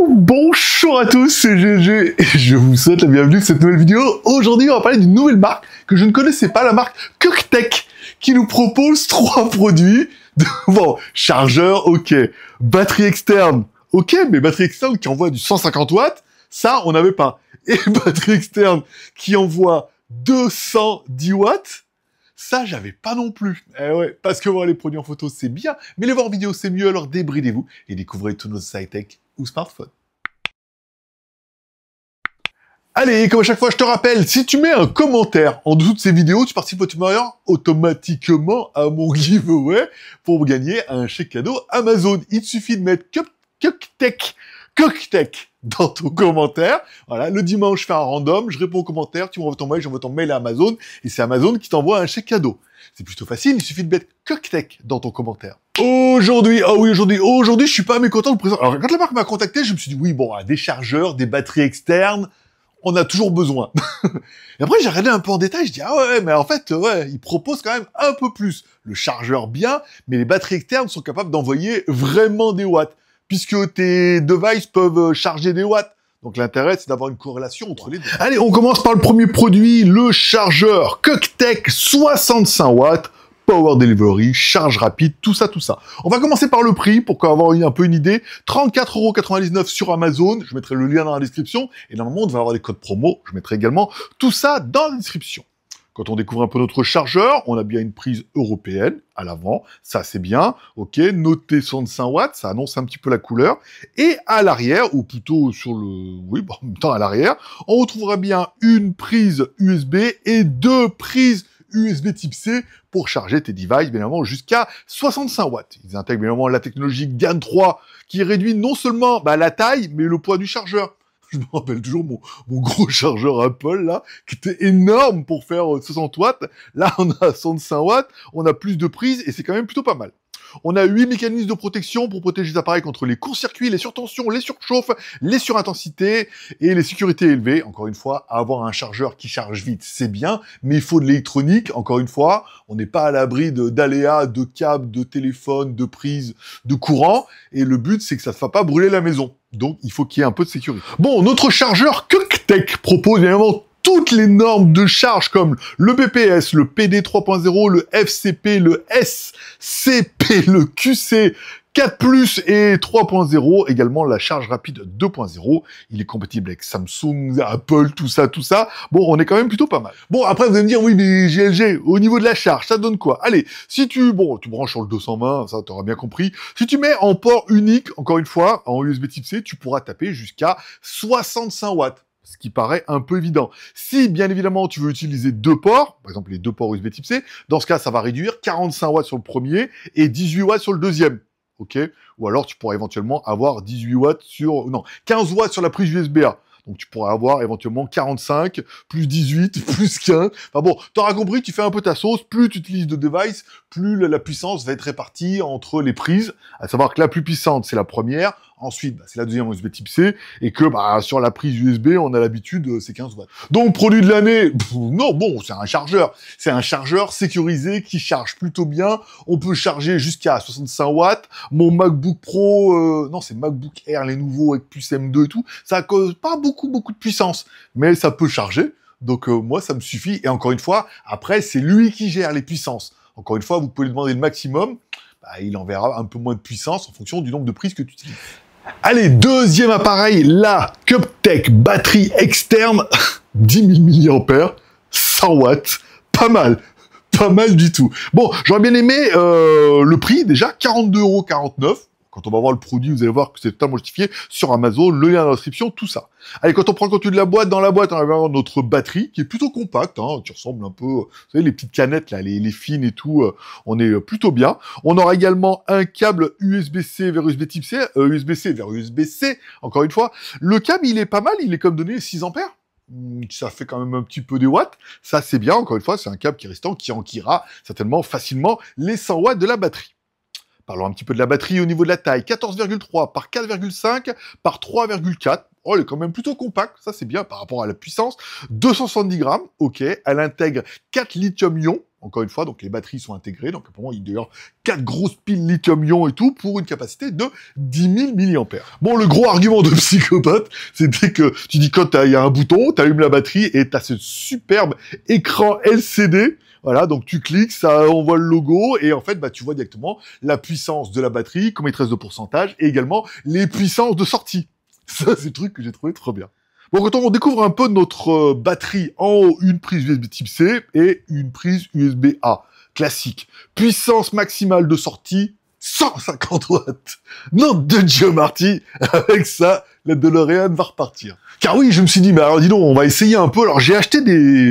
Bonjour à tous, c'est GG et je vous souhaite la bienvenue dans cette nouvelle vidéo. Aujourd'hui, on va parler d'une nouvelle marque que je ne connaissais pas, la marque Cocktech, qui nous propose 3 produits. Bon, chargeur, ok. Batterie externe, ok, mais batterie externe qui envoie du 150 watts, ça, on n'avait pas. Et batterie externe qui envoie 210 watts, ça, j'avais pas non plus. Eh ouais, parce que voir les produits en photo, c'est bien, mais les voir en vidéo, c'est mieux, alors débridez-vous et découvrez tous nos high-tech ou smartphones. Allez, comme à chaque fois, je te rappelle, si tu mets un commentaire en dessous de ces vidéos, tu participes automatiquement à mon giveaway pour gagner un chèque cadeau Amazon. Il te suffit de mettre Cocktech dans ton commentaire. Voilà, le dimanche, je fais un random, je réponds aux commentaires, tu m'envoies ton mail, j'envoie ton mail à Amazon, et c'est Amazon qui t'envoie un chèque cadeau. C'est plutôt facile, il suffit de mettre Cocktech dans ton commentaire. Aujourd'hui, je suis pas mécontent de le présenter. Alors, quand la marque m'a contacté, je me suis dit, oui, bon, des chargeurs, des batteries externes, on a toujours besoin. Et après, j'ai regardé un peu en détail, je dis, ah ouais, mais en fait, ouais, ils proposent quand même un peu plus. Le chargeur, bien, mais les batteries externes sont capables d'envoyer vraiment des watts, puisque tes devices peuvent charger des watts. Donc l'intérêt, c'est d'avoir une corrélation entre les deux. Allez, on commence par le premier produit, le chargeur Cocktech 65 watts. Power Delivery, charge rapide, tout ça. On va commencer par le prix, pour avoir un peu une idée. 34,99 € sur Amazon, je mettrai le lien dans la description, et normalement, on va avoir des codes promo, je mettrai également tout ça dans la description. Quand on découvre un peu notre chargeur, on a bien une prise européenne à l'avant, ça c'est bien, ok, noté 65 watts, ça annonce un petit peu la couleur, et à l'arrière, ou plutôt sur le... oui, bon, en même temps à l'arrière, on retrouvera bien une prise USB et 2 prises USB type C pour charger tes devices, bien évidemment, jusqu'à 65 watts. Ils intègrent bien évidemment la technologie GaN 3 qui réduit non seulement la taille, mais le poids du chargeur. Je me rappelle toujours mon gros chargeur Apple, là, qui était énorme pour faire 60 watts. Là, on a 65 watts, on a plus de prise, et c'est quand même plutôt pas mal. On a 8 mécanismes de protection pour protéger les appareils contre les courts-circuits, les surtensions, les surchauffes, les surintensités et les sécurités élevées. Encore une fois, avoir un chargeur qui charge vite, c'est bien, mais il faut de l'électronique. Encore une fois, on n'est pas à l'abri d'aléas, de câbles, de téléphones, de prises, de courant. Et le but, c'est que ça ne fasse pas brûler la maison. Donc, il faut qu'il y ait un peu de sécurité. Bon, notre chargeur Cocktech propose évidemment toutes les normes de charge comme le BPS, le PD 3.0, le FCP, le SCP, le QC 4+, et 3.0, également la charge rapide 2.0. Il est compatible avec Samsung, Apple, tout ça. Bon, on est quand même plutôt pas mal. Bon, après, vous allez me dire, oui, mais GLG, au niveau de la charge, ça donne quoi? Allez, si tu branches sur le 220, ça, t'auras bien compris. Si tu mets en port unique, encore une fois, en USB type C, tu pourras taper jusqu'à 65 watts. Ce qui paraît un peu évident. Si, bien évidemment, tu veux utiliser 2 ports, par exemple les 2 ports USB type C, dans ce cas, ça va réduire 45 watts sur le premier et 18 watts sur le deuxième. Ok? Ou alors, tu pourras éventuellement avoir 18 watts non, 15 watts sur la prise USB-A. Donc, tu pourrais avoir éventuellement 45, plus 18, plus 15. Enfin bon, t'auras compris, tu fais un peu ta sauce. Plus tu utilises de device, plus la puissance va être répartie entre les prises. À savoir que la plus puissante, c'est la première. Ensuite, c'est la deuxième USB type C. Et que sur la prise USB, on a l'habitude, c'est 15 watts. Donc, produit de l'année, non, bon, c'est un chargeur. C'est un chargeur sécurisé qui charge plutôt bien. On peut charger jusqu'à 65 watts. Mon MacBook Pro, non, c'est MacBook Air, les nouveaux avec plus M2 et tout. Ça cause pas beaucoup de puissance, mais ça peut charger. Donc moi, ça me suffit. Et encore une fois, après, c'est lui qui gère les puissances. Encore une fois, vous pouvez lui demander le maximum. Il enverra un peu moins de puissance en fonction du nombre de prises que tu utilises. Allez, deuxième appareil, la Cocktech batterie externe, 10 000 mAh, 100 watts, pas mal du tout. Bon, j'aurais bien aimé le prix, déjà, 42,49 €. Quand on va voir le produit, vous allez voir que c'est totalement justifié sur Amazon, le lien dans la description, tout ça. Allez, quand on prend le contenu de la boîte, dans la boîte, on a notre batterie, qui est plutôt compacte, qui ressemble un peu, vous savez, les petites canettes, là, les fines et tout, on est plutôt bien. On aura également un câble USB-C vers USB type C, USB-C vers USB-C, encore une fois. Le câble, il est pas mal, il est comme donné 6 ampères. Ça fait quand même un petit peu des watts. Ça, c'est bien, encore une fois, c'est un câble qui est restant, qui enquillera certainement facilement les 100 watts de la batterie. Parlons un petit peu de la batterie au niveau de la taille. 14,3 par 4,5 par 3,4. Oh, elle est quand même plutôt compacte, ça c'est bien par rapport à la puissance. 270 grammes, ok. Elle intègre 4 lithium-ion, encore une fois, donc les batteries sont intégrées. Donc pour moi, il y a d'ailleurs 4 grosses piles lithium-ion et tout pour une capacité de 10 000 mAh. Bon, le gros argument de psychopathe, c'était que tu dis quand il y a un bouton, tu allumes la batterie et tu as ce superbe écran LCD. Voilà, donc tu cliques, ça envoie le logo, et en fait, bah, tu vois directement la puissance de la batterie, combien il te reste de pourcentage, et également les puissances de sortie. Ça, c'est le truc que j'ai trouvé trop bien. Bon, quand on découvre un peu notre batterie, en haut, une prise USB type C et une prise USB A. Classique. Puissance maximale de sortie, 150 watts. Nom de Dieu, Marty, avec ça, la DeLorean va repartir. Car oui, je me suis dit, mais alors dis donc, on va essayer un peu. Alors j'ai acheté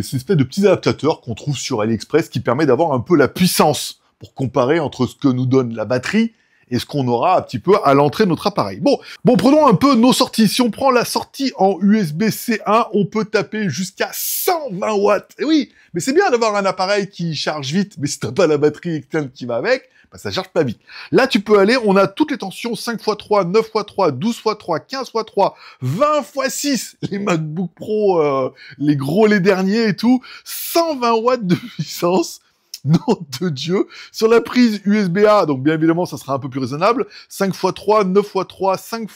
ces espèces de petits adaptateurs qu'on trouve sur AliExpress qui permet d'avoir un peu la puissance pour comparer entre ce que nous donne la batterie et ce qu'on aura un petit peu à l'entrée de notre appareil. Bon, prenons un peu nos sorties. Si on prend la sortie en USB-C 1, on peut taper jusqu'à 120 watts. Et oui, mais c'est bien d'avoir un appareil qui charge vite, mais si t'as pas la batterie externe qui va avec, bah ça charge pas vite. Là, tu peux aller, on a toutes les tensions, 5x3, 9x3, 12x3, 15x3, 20x6, les MacBook Pro, les gros, les derniers et tout, 120 watts de puissance. Nom de Dieu, sur la prise USB-A, donc bien évidemment ça sera un peu plus raisonnable, 5x3, 9x3, 5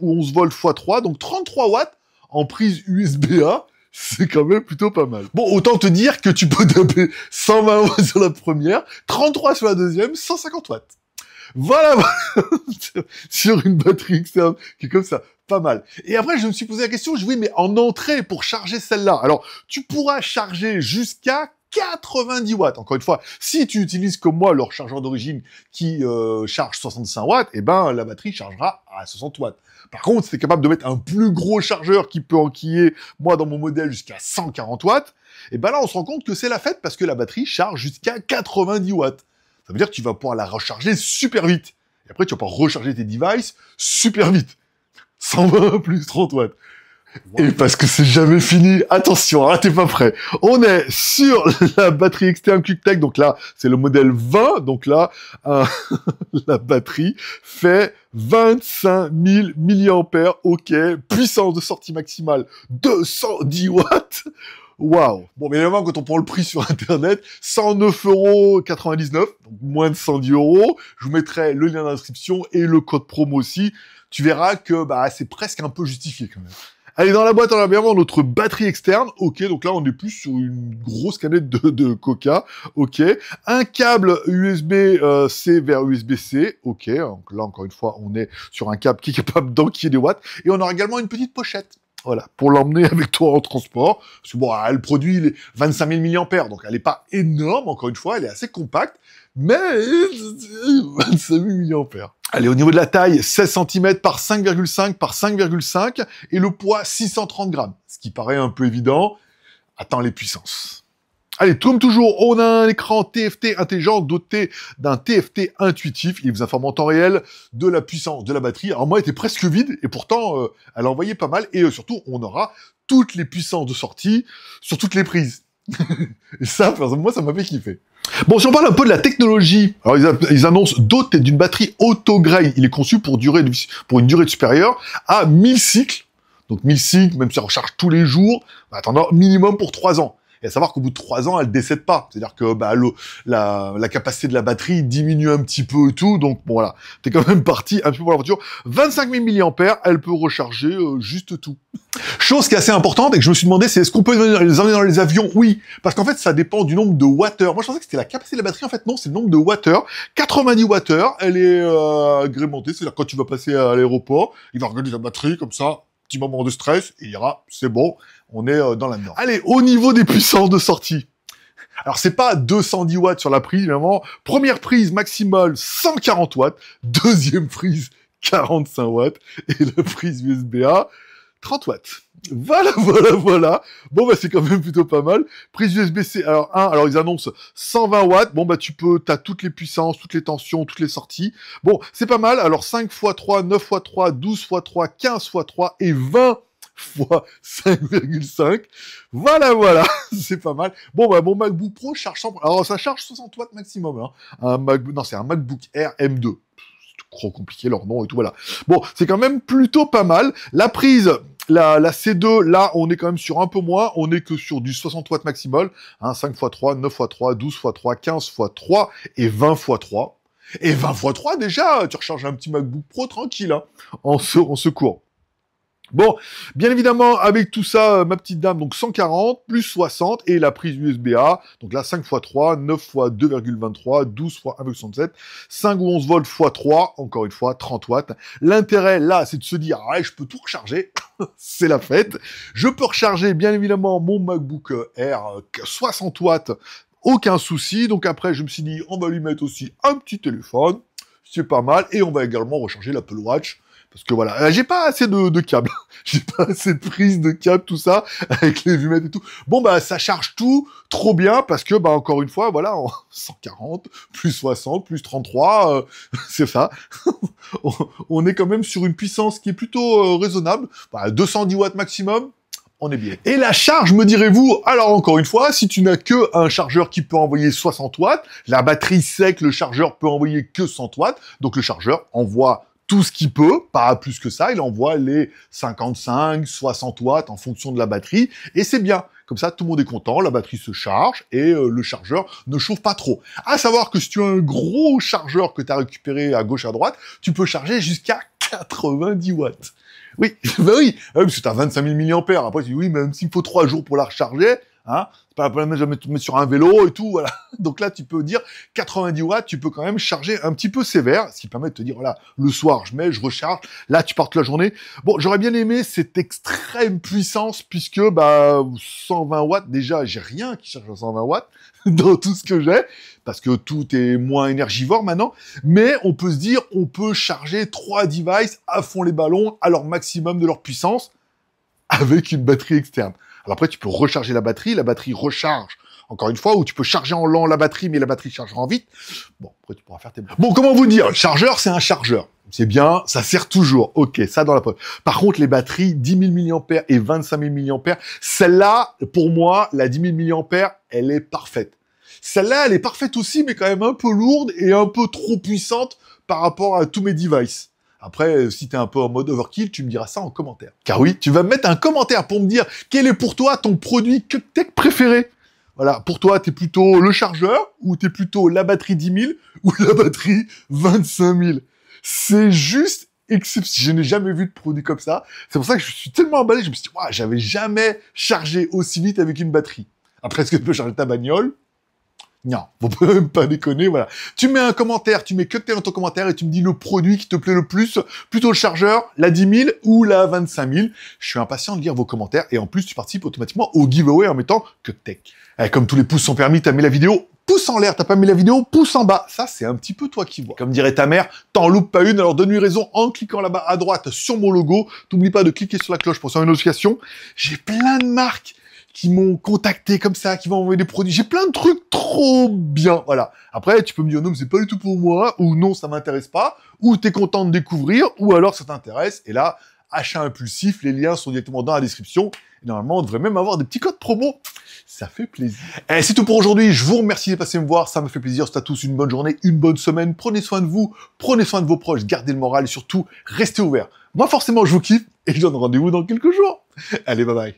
ou 11 volts x3, donc 33 watts en prise USB-A, c'est quand même plutôt pas mal. Bon, autant te dire que tu peux taper 120 watts sur la première, 33 sur la deuxième, 150 watts. Voilà, sur une batterie externe qui est comme ça, pas mal. Et après, je me suis posé la question, oui, mais en entrée pour charger celle-là, alors tu pourras charger jusqu'à 90 watts. Encore une fois, si tu utilises comme moi leur chargeur d'origine qui charge 65 watts, eh ben la batterie chargera à 60 watts. Par contre, si tu es capable de mettre un plus gros chargeur qui peut enquiller, moi dans mon modèle, jusqu'à 140 watts, et ben là on se rend compte que c'est la fête parce que la batterie charge jusqu'à 90 watts. Ça veut dire que tu vas pouvoir la recharger super vite. Et après, tu vas pouvoir recharger tes devices super vite. 120 plus 30 watts. Wow. Et parce que c'est jamais fini, attention, hein, t'es pas prêt. On est sur la batterie externe QuickTech, donc là, c'est le modèle 20, donc là, la batterie fait 25 000 mAh, ok, puissance de sortie maximale 210 watts. Waouh. Bon, mais évidemment, quand on prend le prix sur Internet, 109,99 €, donc moins de 110 €. Je vous mettrai le lien d'inscription et le code promo aussi. Tu verras que bah c'est presque un peu justifié quand même. Allez, dans la boîte, on a bien notre batterie externe. Ok, donc là, on est plus sur une grosse canette de Coca. Ok. Un câble USB-C vers USB-C. Ok. Donc là, encore une fois, on est sur un câble qui est capable d'enquiller des watts. Et on aura également une petite pochette. Voilà, pour l'emmener avec toi en transport. Parce que bon, elle produit les 25 000 mAh, donc elle n'est pas énorme, encore une fois, elle est assez compacte, mais 25 000 mAh. Allez, au niveau de la taille, 16 cm par 5,5 par 5,5, et le poids, 630 grammes. Ce qui paraît un peu évident. Attends les puissances. Allez, comme toujours, on a un écran TFT intelligent doté d'un TFT intuitif. Il vous informe en temps réel de la puissance de la batterie. Alors moi, elle était presque vide, et pourtant, elle envoyait pas mal. Et surtout, on aura toutes les puissances de sortie sur toutes les prises. Et ça, moi, ça m'a fait kiffer. Bon, si on parle un peu de la technologie, alors ils annoncent doté d'une batterie auto-grain. Il est conçu pour une durée supérieure à 1000 cycles. Donc 1000 cycles, même si on recharge tous les jours, en attendant minimum pour 3 ans. Et à savoir qu'au bout de 3 ans, elle décède pas. C'est-à-dire que bah, la capacité de la batterie diminue un petit peu et tout. Donc bon voilà, t'es quand même parti un petit peu pour l'aventure. 25 000 mAh, elle peut recharger juste tout. Chose qui est assez importante et que je me suis demandé, c'est est-ce qu'on peut les emmener dans les avions? Oui, parce qu'en fait, ça dépend du nombre de wattheures. Moi, je pensais que c'était la capacité de la batterie. En fait, non, c'est le nombre de wattheures. 90 wattheures, elle est agrémentée. C'est-à-dire quand tu vas passer à l'aéroport, il va regarder la batterie comme ça. Petit moment de stress, il ira, c'est bon, on est dans la norme. Allez, au niveau des puissances de sortie. Alors, c'est pas 210 watts sur la prise, vraiment. Première prise maximale, 140 watts. Deuxième prise, 45 watts. Et la prise USB-A, 30 watts. Voilà. Bon, bah, c'est quand même plutôt pas mal. Prise USB-C, alors ils annoncent 120 watts. Bon, bah, t'as toutes les puissances, toutes les tensions, toutes les sorties. Bon, c'est pas mal. Alors, 5x3, 9x3, 12x3, 15x3 et 20 x 5,5. Voilà. C'est pas mal. Bon, bah, mon MacBook Pro charge 100. Alors, ça charge 60 watts maximum, hein. C'est un MacBook Air M2. trop compliqué leur nom et tout, voilà. Bon, c'est quand même plutôt pas mal. La prise, la C2, là, on est quand même sur un peu moins, on est que sur du 60 watts maximal, hein, 5x3, 9x3, 12x3, 15x3 et 20x3. Et 20x3, déjà, tu recharges un petit MacBook Pro tranquille, hein, en secours. Bon, bien évidemment, avec tout ça, ma petite dame, donc 140, plus 60, et la prise USB-A, donc là, 5x3, 9x2,23, 12x1,67, 5 ou 11 volts x3, encore une fois, 30 watts. L'intérêt, là, c'est de se dire, ah, je peux tout recharger, c'est la fête. Je peux recharger, bien évidemment, mon MacBook Air, 60 watts, aucun souci. Donc après, je me suis dit, on va lui mettre aussi un petit téléphone, c'est pas mal, et on va également recharger l'Apple Watch, parce que voilà, j'ai pas assez de câbles, j'ai pas assez de prise de câbles, tout ça, avec les lunettes et tout. Bon, bah, ça charge tout trop bien, parce que, bah, encore une fois, voilà, en 140, plus 60, plus 33, c'est ça. On est quand même sur une puissance qui est plutôt raisonnable. Bah, 210 watts maximum, on est bien. Et la charge, me direz-vous, alors encore une fois, si tu n'as que un chargeur qui peut envoyer 60 watts, la batterie sait que le chargeur peut envoyer que 100 watts, donc le chargeur envoie tout ce qu'il peut, pas plus que ça, il envoie les 55, 60 watts en fonction de la batterie, et c'est bien. Comme ça, tout le monde est content, la batterie se charge, et le chargeur ne chauffe pas trop. À savoir que si tu as un gros chargeur que tu as récupéré à gauche à droite, tu peux charger jusqu'à 90 watts. Oui, bah oui, parce que tu as 25 000 mAh. Après, tu dis, oui, même s'il faut 3 jours pour la recharger, hein, c'est pas la peine de mettre sur un vélo et tout, voilà. Donc là, tu peux dire 90 watts, tu peux quand même charger un petit peu sévère, ce qui permet de te dire, voilà, le soir, je mets, je recharge, là, tu pars toute la journée. Bon, j'aurais bien aimé cette extrême puissance, puisque, bah, 120 watts, déjà, j'ai rien qui charge à 120 watts dans tout ce que j'ai, parce que tout est moins énergivore maintenant, mais on peut se dire, on peut charger 3 devices à fond les ballons, à leur maximum de leur puissance, avec une batterie externe. Alors après, tu peux recharger la batterie recharge, encore une fois, ou tu peux charger en lent la batterie, mais la batterie chargera en vite. Bon, après, tu pourras faire tes... Bon, comment vous dire? Le chargeur, c'est un chargeur. C'est bien, ça sert toujours. Ok, ça dans la poche. Par contre, les batteries, 10 000 mAh et 25 000 mAh, celle-là, pour moi, la 10 000 mAh, elle est parfaite. Celle-là, elle est parfaite aussi, mais quand même un peu lourde et un peu trop puissante par rapport à tous mes devices. Après, si t'es un peu en mode overkill, tu me diras ça en commentaire. Car oui, tu vas me mettre un commentaire pour me dire quel est pour toi ton produit CupTech préféré. Voilà, pour toi, t'es plutôt le chargeur, ou t'es plutôt la batterie 10 000, ou la batterie 25 000. C'est juste exceptionnel. Je n'ai jamais vu de produit comme ça. C'est pour ça que je suis tellement emballé, je me suis dit, ouais, j'avais jamais chargé aussi vite avec une batterie. Après, est-ce que tu peux charger ta bagnole? Non, faut même pas déconner, voilà. Tu mets un commentaire, tu mets que t'es dans ton commentaire et tu me dis le produit qui te plaît le plus, plutôt le chargeur, la 10 000 ou la 25 000. Je suis impatient de lire vos commentaires et en plus tu participes automatiquement au giveaway en mettant CupTech. Comme tous les pouces sont permis, t'as mis la vidéo, pouce en l'air, t'as pas mis la vidéo, pouce en bas. Ça, c'est un petit peu toi qui vois. Comme dirait ta mère, t'en loupes pas une, alors donne-lui raison en cliquant là-bas à droite sur mon logo. T'oublies pas de cliquer sur la cloche pour recevoir une notification. J'ai plein de marques qui m'ont contacté comme ça, qui m'ont envoyé des produits. J'ai plein de trucs trop bien, voilà. Après, tu peux me dire non, mais c'est pas du tout pour moi, ou non, ça m'intéresse pas, ou t'es content de découvrir, ou alors ça t'intéresse, et là, achat impulsif, les liens sont directement dans la description, et normalement, on devrait même avoir des petits codes promo. Ça fait plaisir. Et c'est tout pour aujourd'hui, je vous remercie de passer me voir, ça me fait plaisir, c'est à tous une bonne journée, une bonne semaine, prenez soin de vous, prenez soin de vos proches, gardez le moral, et surtout, restez ouverts. Moi, forcément, je vous kiffe, et je donne rendez-vous dans quelques jours. Allez, bye bye.